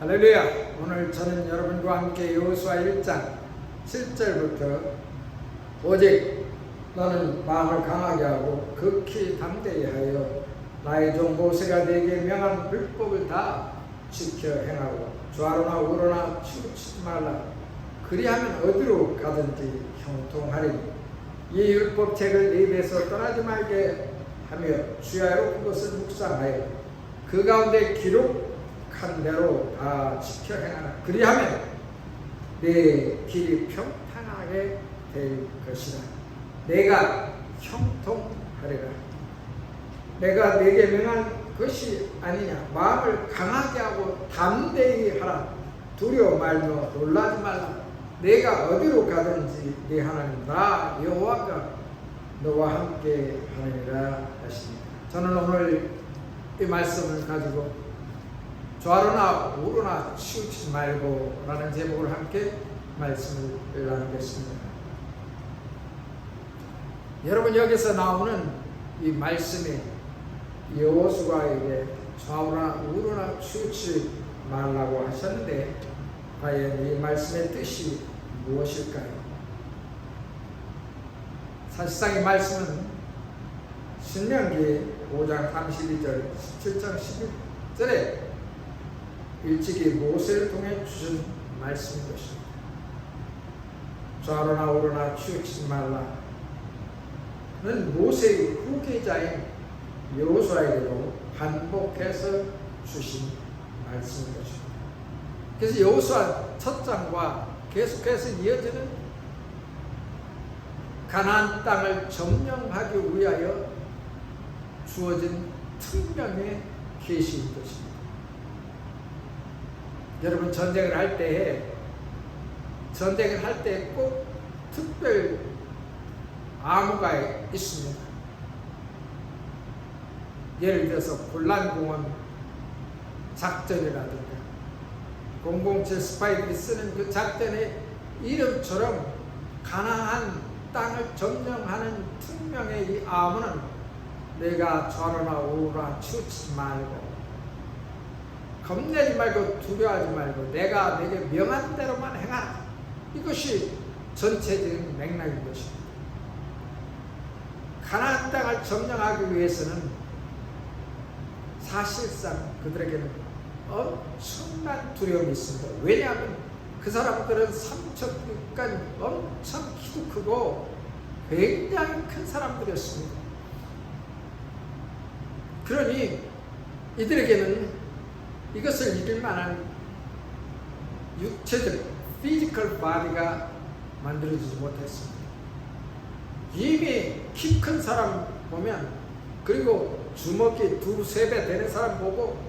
할렐루야! 오늘 저는 여러분과 함께 여호수아 1장 7절부터 오직 너는 마음을 강하게 하고 극히 담대히 하여 나의 종 모세가 네게 명한 율법을 다 지켜 행하고 좌로나 우로나 치우치지 말라. 그리하면 어디로 가든지 형통하리니 이 율법책을 네 입에서 떠나지 말게 하며 주야로 그것을 묵상하여 그 가운데 기록한 대로 다 지켜 행하라. 그리하면 내 길이 평탄하게 될 것이라. 내가 형통하리라. 내가 네게 명한 것이 아니냐. 마음을 강하게 하고 담대히 하라. 두려워 말며 놀라지 말라. 내가 어디로 가든지 네 하나님 나 여호와가 너와 함께 하느니라 하십니다. 저는 오늘 이 말씀을 가지고 좌로나 우로나 치우치지 말고 라는 제목으로 함께 말씀을 나누겠습니다. 여러분, 여기서 나오는 이 말씀이 여호수아에게 좌우나 우로나 치우치지 말라고 하셨는데 과연 이 말씀의 뜻이 무엇일까요? 사실상 이 말씀은 신명기 5장 32절 17장 11절에 일찍이 모세를 통해 주신 말씀인 것입니다. 좌로나 우로나 치우치지 말라는 모세의 후계자인 여호수아에게도 반복해서 주신 말씀인 것입니다. 그래서 여호수아 첫 장과 계속해서 이어지는 가나안 땅을 점령하기 위하여 주어진 특명의 계시인 것입니다. 여러분, 전쟁을 할 때 꼭 특별 암호가 있습니다. 예를 들어서 곤란공원 작전이라든가 007 스파이들이 쓰는 그 작전의 이름처럼 가나안 땅을 점령하는 특명의 이 암호는 내가 좌로나 우로나 치우치지 말고 겁내지 말고 두려워하지 말고 내가 내게 명한 대로만 행하라. 이것이 전체적인 맥락인 것입니다. 가나안 땅을 점령하기 위해서는 사실상 그들에게는 엄청난 두려움이 있습니다. 왜냐하면 그 사람들은 삼척국간 엄청 키도 크고 굉장히 큰 사람들이었습니다. 그러니 이들에게는 이것을 이길 만한 육체적 피지컬 바디가 만들어지지 못했습니다. 이미 키 큰 사람 보면, 그리고 주먹이 2~3배 되는 사람 보고,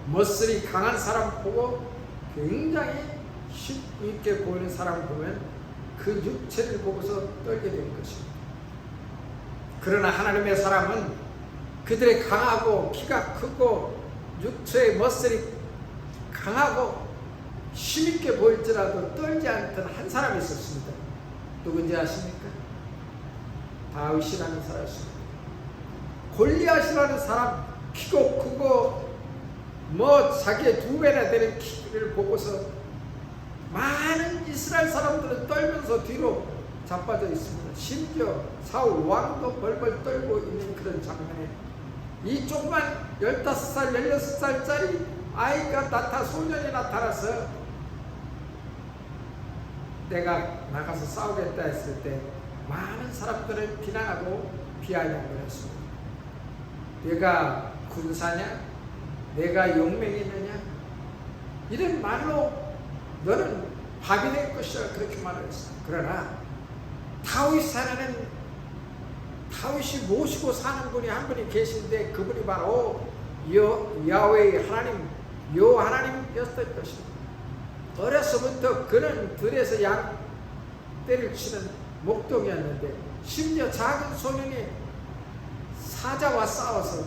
머슬이 강한 사람 보고, 굉장히 힘있게 보이는 사람 보면 그 육체를 보고서 떨게 되는 것입니다. 그러나 하나님의 사람은 그들의 강하고 키가 크고 육체의 머슬이 강하고 힘있게 보일지라도 떨지 않던 한 사람이 있었습니다. 누군지 아십니까? 다윗이라는 사람이었습니다. 골리앗이라는 사람, 키고 크고 자기의 2배나 되는 키를 보고서 많은 이스라엘 사람들은 떨면서 뒤로 자빠져 있습니다. 심지어 사울 왕도 벌벌 떨고 있는 그런 장면에 이 조그만 15살, 16살짜리 아이가 소년이 나타나서 내가 나가서 싸우겠다 했을 때 많은 사람들을 비난하고 비아냥을 했습니다. 내가 군사냐? 내가 용맹이 있느냐? 이런 말로 너는 밥이 될 것이라 그렇게 말했어요. 그러나 다윗이 모시고 사는 분이 한 분이 계신데 그분이 바로 야훼의 하나님, 요 하나님이었던 것입니다. 어려서부터 그는 들에서 양떼를 치는 목동이었는데 심지어 작은 소년이 사자와 싸워서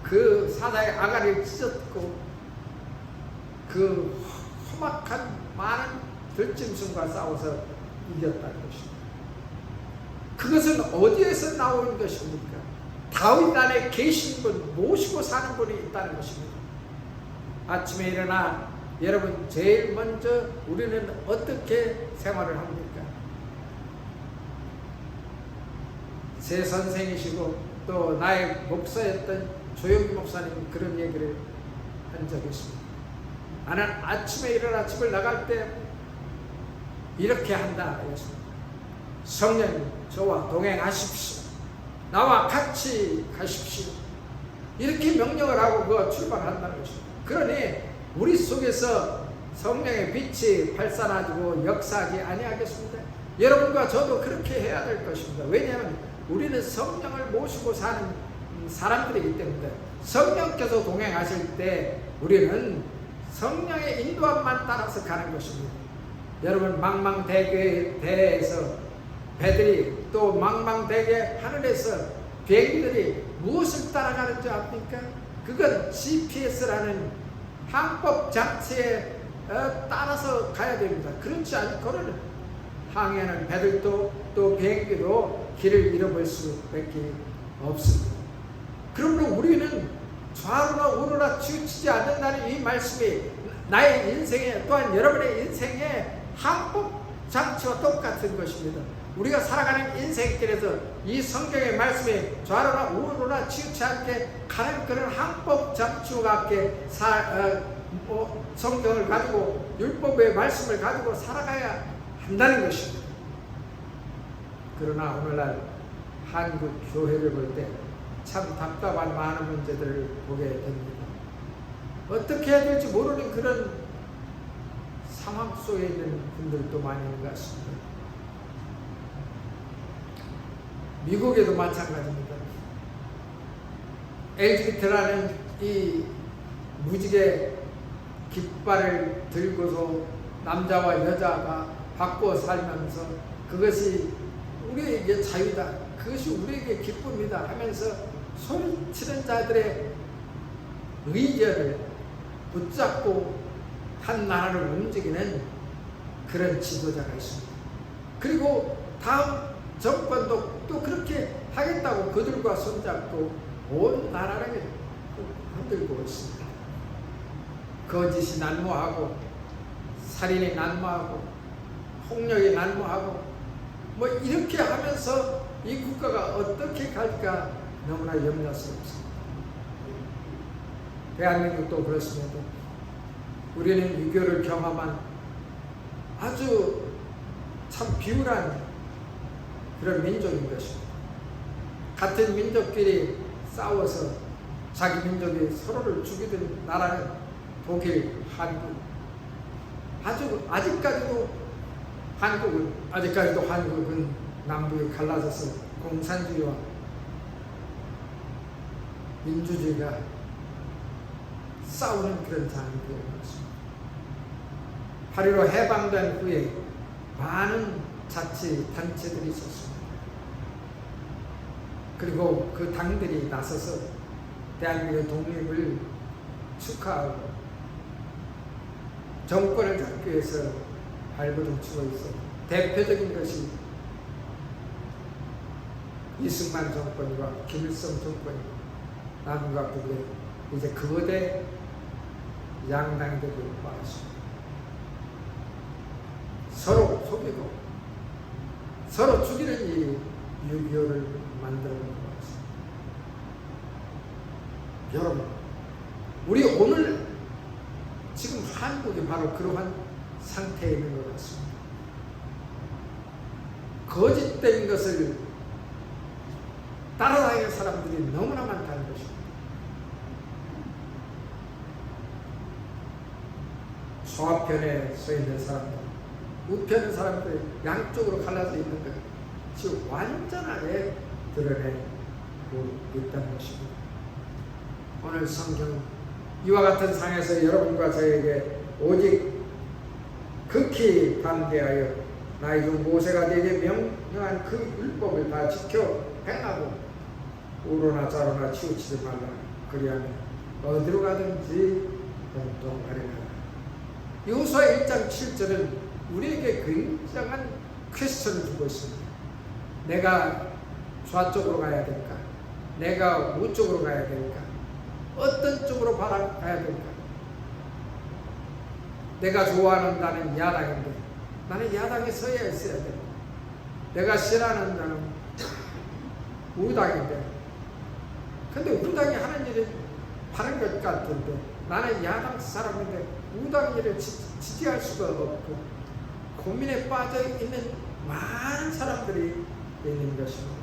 그 사자의 아가리를 찢었고 그 험악한 많은 들짐승과 싸워서 이겼다는 것입니다. 그것은 어디에서 나오는 것입니까? 다윗 안에 계신 분, 모시고 사는 분이 있다는 것입니다. 아침에 일어나 여러분 제일 먼저 우리는 어떻게 생활을 합니까? 제 선생이시고 또 나의 목사였던 조영기 목사님이 그런 얘기를 한 적이 있습니다. 나는 아침에 일어나 집을 나갈 때 이렇게 한다 했습니다. 성령님 저와 동행하십시오. 나와 같이 가십시오. 이렇게 명령을 하고 그 출발한다는 것입니다. 그러니 우리 속에서 성령의 빛이 발산하고 역사하지 아니하겠습니다. 여러분과 저도 그렇게 해야 될 것입니다. 왜냐하면 우리는 성령을 모시고 사는 사람들이기 때문에 성령께서 동행하실 때 우리는 성령의 인도함만 따라서 가는 것입니다. 여러분 망망대해에서 배들이 또 망망대해 하늘에서 비행기들이 무엇을 따라가는지 압니까? 그건 GPS라는 항법 장치에 따라서 가야 됩니다. 그렇지 않고는 항해하는 배들도 또 비행기도 길을 잃어버릴 수밖에 없습니다. 그러므로 우리는 좌우나 우로나 치우치지 않는다는 이 말씀이 나의 인생에 또한 여러분의 인생에 항법 장치와 똑같은 것입니다. 우리가 살아가는 인생길에서 이 성경의 말씀이 좌우나 우로나 치우치지 않게 가는 그런 항법 장치와 함께 성경을 가지고 율법의 말씀을 가지고 살아가야 한다는 것입니다. 그러나 오늘날 한국 교회를 볼 때 참 답답한 많은 문제들을 보게 됩니다. 어떻게 해야 될지 모르는 그런 상황 속에 있는 분들도 많이 있는 것 같습니다. 미국에도 마찬가지입니다. LGBT라는 이 무지개 깃발을 들고서 남자와 여자가 바꿔 살면서 그것이 우리에게 자유다, 그것이 우리에게 기쁨이다 하면서 소리치는 자들의 의견을 붙잡고 한 나라를 움직이는 그런 지도자가 있습니다. 그리고 다음 정권도 또 그렇게 하겠다고 그들과 손잡고 온 나라를 흔들고 있습니다. 거짓이 난무하고 살인이 난무하고 폭력이 난무하고 뭐 이렇게 하면서 이 국가가 어떻게 갈까 너무나 염려스럽습니다. 대한민국도 그렇습니다. 우리는 유교를 경험한 아주 참 비굴한 그런 민족인 것입니다. 같은 민족끼리 싸워서 자기 민족이 서로를 죽이던 나라는 독일, 한국. 아직까지도 한국은 남북에 갈라져서 공산주의와 민주주의가 싸우는 그런 상황이 되었습니다. 8.15 해방된 후에 많은 자치단체들이 있었습니다. 그리고 그 당들이 나서서 대한민국의 독립을 축하하고 정권을 잡기 위해서 발버둥 치고 있어. 대표적인 것이 이승만 정권과 김일성 정권이 남과 북에 이제 거대 양당들이 와있습니다. 서로 속이고 서로 죽이는 이 6.25를 만들어 놓은 것 같습니다. 여러분, 우리 오늘 지금 한국이 바로 그러한 상태에 있는 것 같습니다. 거짓된 것을 따라다니는 사람들이 너무나 많다는 것입니다. 좌편에 서 있는 사람들, 우편의 사람들 양쪽으로 갈라져 있는 것 지금 완전하게 드러내고 있다는 것입니다. 오늘 성경 이와 같은 상에서 여러분과 저에게 오직 극히 반대하여 나의 종 모세가 내게 명령한 그 율법을 다 지켜 행하고 우로나 좌로나 치우치지 말라. 그리하면 어디로 가든지 동통하리라. 여호수아 1장 7절은 우리에게 굉장한 퀘스천을 주고 있습니다. 내가 좌쪽으로 가야 될까? 내가 우쪽으로 가야 될까? 어떤 쪽으로 가야 될까? 내가 좋아하는 나는 야당인데 나는 야당에 서야 있어야 돼. 내가 싫어하는 나는 우당인데 근데 우당이 하는 일이 바른 것 같은데 나는 야당 사람인데 우당 일을 지지할 수가 없고 고민에 빠져 있는 많은 사람들이 있는 것입니다.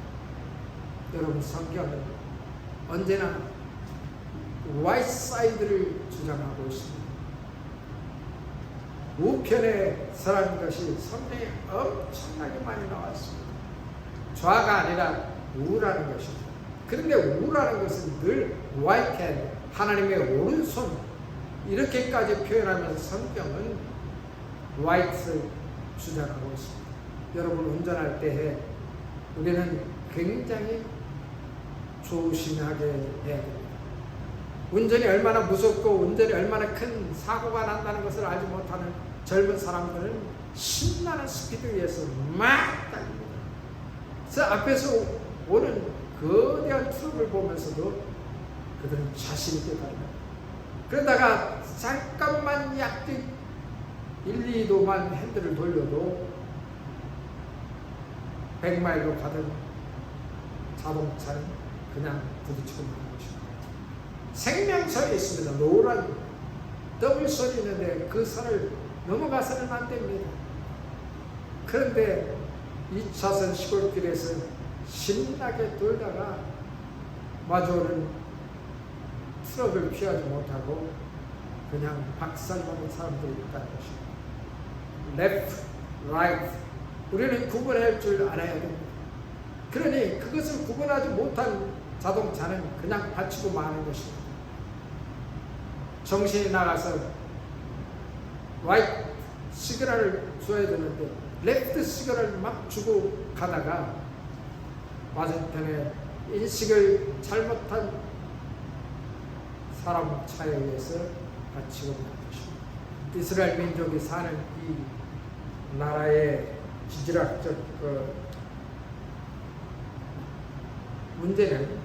여러분 성경은 언제나 right side를 주장하고 있습니다. 우편에 서라는 것이 성경에 엄청나게 많이 나왔습니다. 좌가 아니라 우라는 것입니다. 그런데 우라는 것은 늘 right hand, 하나님의 오른손 이렇게까지 표현하면서 성경은 right를 주장하고 있습니다. 여러분 운전할 때 우리는 굉장히 조심하게 해야 됩니다. 운전이 얼마나 무섭고 운전이 얼마나 큰 사고가 난다는 것을 알지 못하는 젊은 사람들은 신나는 스피드에서 막 달립니다. 그래서 앞에서 오는 거대한 트럭을 보면서도 그들은 자신 있게 달립니다. 그러다가 잠깐만 약간 1, 2도만 핸들을 돌려도 100마일로 가던 자동차는 그냥 부딪히고 마는 것입니다. 생명선이 있습니다. 노란 더블 선이 있는데 그 선을 넘어가서는 안 됩니다. 그런데 2차선 시골길에서 신나게 돌다가 마주오는 트럭을 피하지 못하고 그냥 박살나는 사람들이 있다는 것입니다. left, right 우리는 구분할 줄 알아야 됩니다. 그러니 그것을 구분하지 못한 자동차는 그냥 받치고 마는 것입니다. 정신이 나가서 right 시그널을 줘야 되는데 left 시그널을 막 주고 가다가 맞은편에 인식을 잘못한 사람 차에 의해서 받치고 마는 것입니다. 이스라엘 민족이 사는 이 나라의 지질학적 문제는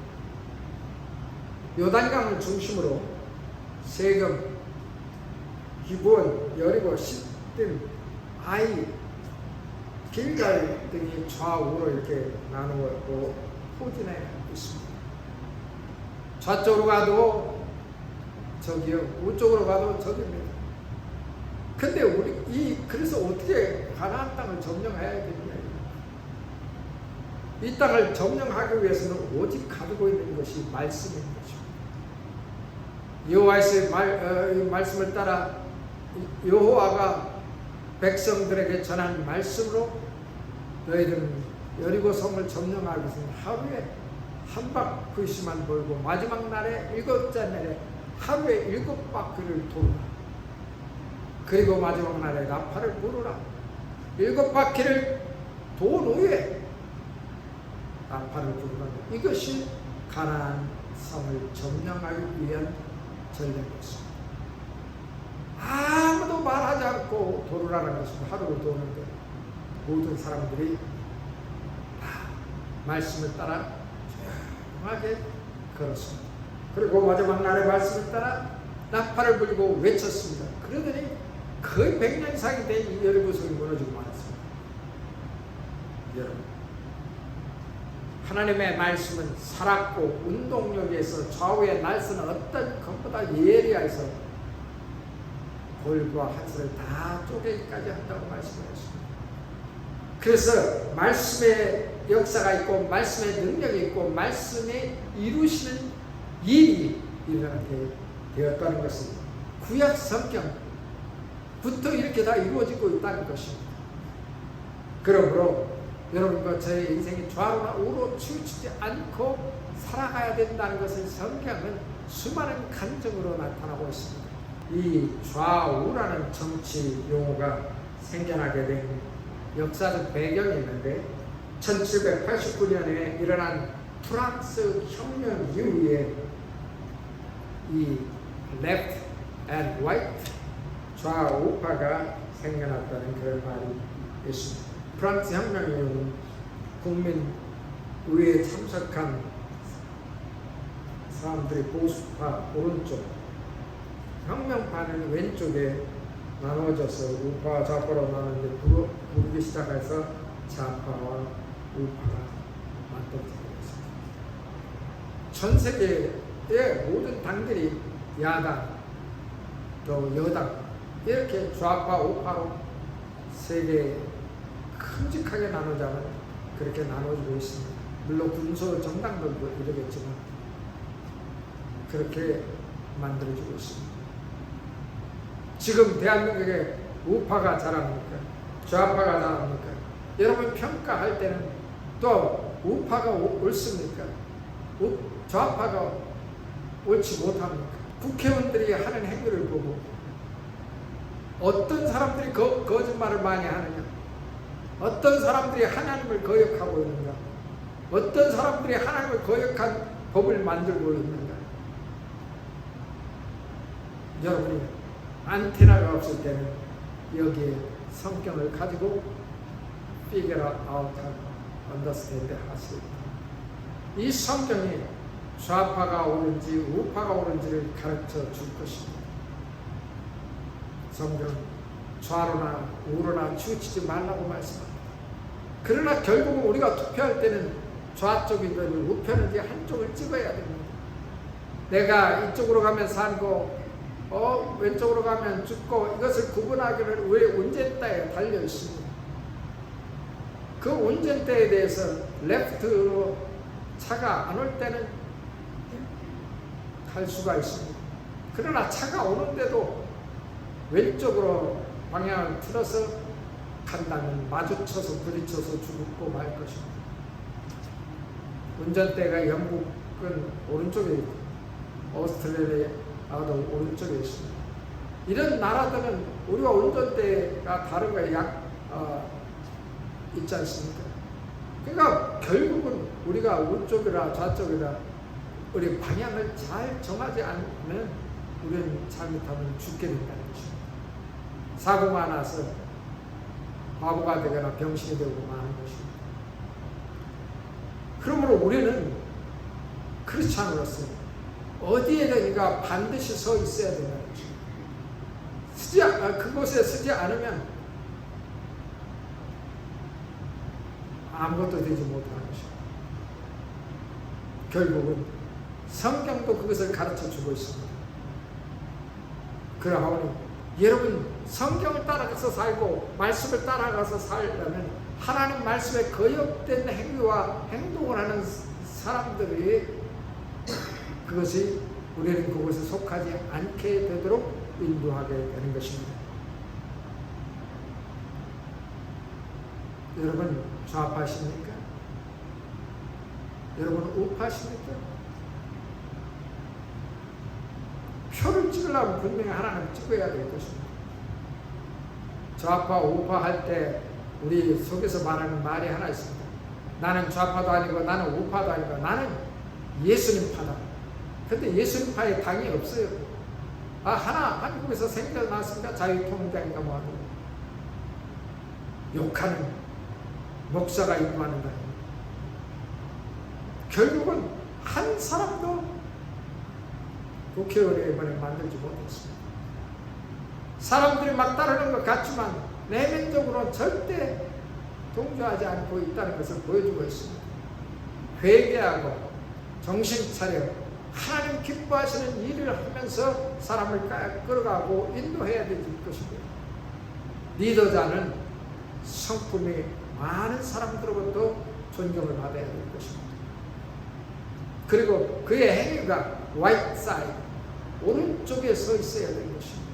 요단강을 중심으로 세금, 기브온, 여리고, 시딤, 아이, 길갈 등이 좌우로 이렇게 나누고 포진해 있습니다. 좌쪽으로 가도 저기요, 우쪽으로 가도 저기입니다. 근데 그래서 어떻게 가나안 땅을 점령해야 되느냐? 이 땅을 점령하기 위해서는 오직 가지고 있는 것이 말씀인 것입니다. 여호와의 말씀을 따라 여호와가 백성들에게 전한 말씀으로 너희들은 여리고 성을 점령하기 위해서는 하루에 한 바퀴씩만 돌고 마지막 날에 7째 날에 하루에 7바퀴를 돌라. 그리고 마지막 날에 나팔을 부르라. 7바퀴를 돈 후에 나팔을 부르라. 이것이 가나안 성을 점령하기 위한 전략이었습니다. 아무도 말하지 않고 돌으라는 것입니다. 하루를 도는데 모든 사람들이 다 말씀을 따라 조용하게 걸었습니다. 그리고 마지막 날의 말씀을 따라 나팔을 불고 외쳤습니다. 그러더니 거의 100년 이상이 된 이 여리고성이 무너지고 말았습니다. 여러분, 하나님의 말씀은 살았고 운동력에서 좌우의 날선은 어떤 것보다 예리해서 골과 한선을 다 쪼개기까지 한다고 말씀하셨습니다. 그래서 말씀의 역사가 있고 말씀의 능력이 있고 말씀이 이루시는 일이 일어나게 되었다는 것은 구약 성경부터 이렇게 다 이루어지고 있다는 것입니다. 그러므로 여러분과 저의 인생이 좌우나 우로 치우치지 않고 살아가야 된다는 것을 성경은 수많은 간증으로 나타나고 있습니다. 이 좌우라는 정치 용어가 생겨나게 된 역사적 배경이 있는데 1789년에 일어난 프랑스 혁명 이후에 이 left and right 좌우파가 생겨났다는 그런 말이 있습니다. 프랑스 혁명 이후는 국민의회에 참석한 사람들이 보수파 오른쪽, 혁명파는 왼쪽에 나누어져서 우파와 좌파로 나누는데 부르기 시작해서 좌파와 우파가 만들어지고 있습니다. 전 세계의 모든 당들이 야당 또 여당 이렇게 좌파 우파로 세계에 큼직하게 나누자면 그렇게 나눠지고 있습니다. 물론 군소 정당들도 이러겠지만 그렇게 만들어지고 있습니다. 지금 대한민국에 우파가 잘합니까? 좌파가 잘합니까? 여러분 평가할 때는 또 우파가 옳습니까? 좌파가 옳지 못합니까? 국회의원들이 하는 행위를 보고 어떤 사람들이 거짓말을 많이 하느냐? 어떤 사람들이 하나님을 거역하고 있는가? 어떤 사람들이 하나님을 거역한 법을 만들고 있는가? 여러분이 안테나가 없을 때는 여기에 성경을 가지고 figure out, understand 하십니다. 이 성경이 좌파가 옳은지 우파가 옳은지를 가르쳐 줄 것입니다. 성경은 좌로나 우로나 치우치지 말라고 말씀합니다. 그러나 결국은 우리가 투표할 때는 좌쪽이든 우편이든 한쪽을 찍어야 됩니다. 내가 이쪽으로 가면 살고 왼쪽으로 가면 죽고 이것을 구분하기를 왜 운전대에 달려 있습니다. 그 운전대에 대해서 레프트로 차가 안 올 때는 갈 수가 있습니다. 그러나 차가 오는데도 왼쪽으로 방향을 틀어서 간다면 마주쳐서 부딪혀서 죽고 말 것입니다. 운전대가 영국은 오른쪽에 있고 오스트레일리아도 오른쪽에 있습니다. 이런 나라들은 우리와 운전대가 다른 거에 있지 않습니까? 그러니까 결국은 우리가 우쪽이라 좌쪽이라 우리 방향을 잘 정하지 않으면 우리는 잘못하면 죽게 된다는 것입니다. 사고가 나서 바보가 되거나 병신이 되고 마는 것입니다. 그러므로 우리는 크리스찬으로서 어디에든가 반드시 서 있어야 된다는 것입니다. 그곳에 서지 않으면 아무것도 되지 못하는 것입니다. 결국은 성경도 그것을 가르쳐 주고 있습니다. 그러하오니 여러분 성경을 따라가서 살고 말씀을 따라가서 살려면 하나님 말씀에 거역된 행위와 행동을 하는 사람들이 그것이 우리는 그것에 속하지 않게 되도록 인도하게 되는 것입니다. 여러분 좌파십니까? 여러분 우파십니까? 표를 찍으려면 분명히 하나는 찍어야 될 것입니다. 좌파 우파 할 때 우리 속에서 말하는 말이 하나 있습니다. 나는 좌파도 아니고 나는 우파도 아니고 나는 예수님파다. 근데 예수님파에 당이 없어요. 한국에서 생겨났습니다. 자유통일당인가 뭐 하고 욕하는 목사가 임하는 거예요. 결국은 한 사람도 국회의원을 이번에 만들지 못했습니다. 사람들이 막 따르는 것 같지만 내면적으로는 절대 동조하지 않고 있다는 것을 보여주고 있습니다. 회개하고 정신 차려 하나님 기뻐하시는 일을 하면서 사람을 끌어가고 인도해야 될 것입니다. 리더자는 성품이 많은 사람들로부터 존경을 받아야 될 것입니다. 그리고 그의 행위가 right side, 오른쪽에 서 있어야 될 것입니다.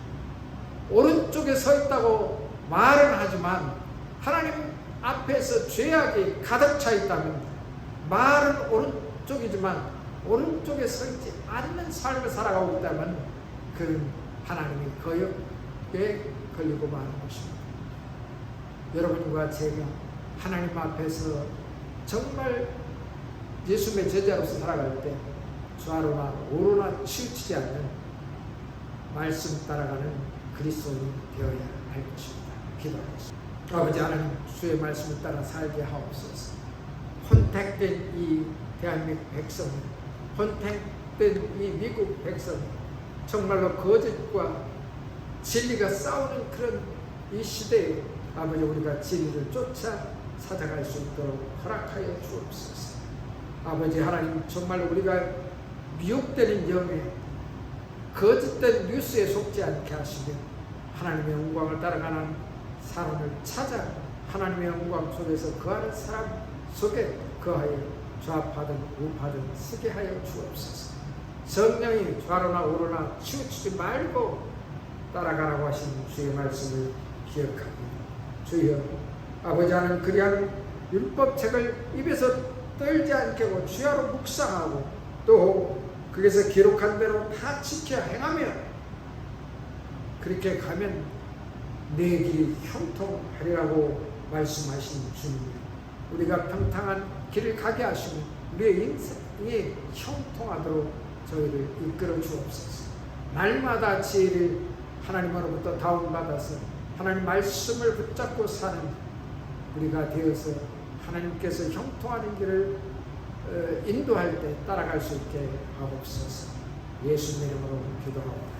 오른쪽에 서 있다고 말은 하지만 하나님 앞에서 죄악이 가득 차 있다면 말은 오른쪽이지만 오른쪽에 서 있지 않는 삶을 살아가고 있다면 그는 하나님의 거역에 걸리고 마는 것입니다. 여러분과 제가 하나님 앞에서 정말 예수님의 제자로서 살아갈 때 좌로나 우로나 치우치지 않는 말씀 따라가는 그리스도인이 되어야 할 것입니다. 기도하겠습니다. 아버지 하나님, 주의 말씀을 따라 살게 하옵소서. 혼택된 이 대한민국 백성, 혼택된 이 미국 백성, 정말로 거짓과 진리가 싸우는 그런 이 시대에 아버지 우리가 진리를 쫓아 찾아갈 수 있도록 허락하여 주옵소서. 아버지 하나님 정말 우리가 미혹되는 영에 거짓된 뉴스에 속지 않게 하시며 하나님의 영광을 따라가는 사람을 찾아 하나님의 영광 속에서 거하는 사람 속에 거하여 좌파든 우파든 서게 하여 주옵소서. 성령이 좌로나 우로나 치우치지 말고 따라가라고 하신 주의 말씀을 기억합니다. 주여 아버지 하나님 그리한 율법책을 입에서 떨지 않게 하고 주야로 묵상하고 또 거기서 기록한 대로 다 지켜 행하며 그렇게 가면 내 길이 형통하리라고 말씀하신 주님, 우리가 평탄한 길을 가게 하시고 우리의 인생이 형통하도록 저희를 이끌어 주옵소서. 날마다 지혜를 하나님으로부터 다운받아서 하나님 말씀을 붙잡고 사는 우리가 되어서 하나님께서 형통하는 길을 인도할 때 따라갈 수 있게 하옵소서. 예수님 이름으로 기도합니다.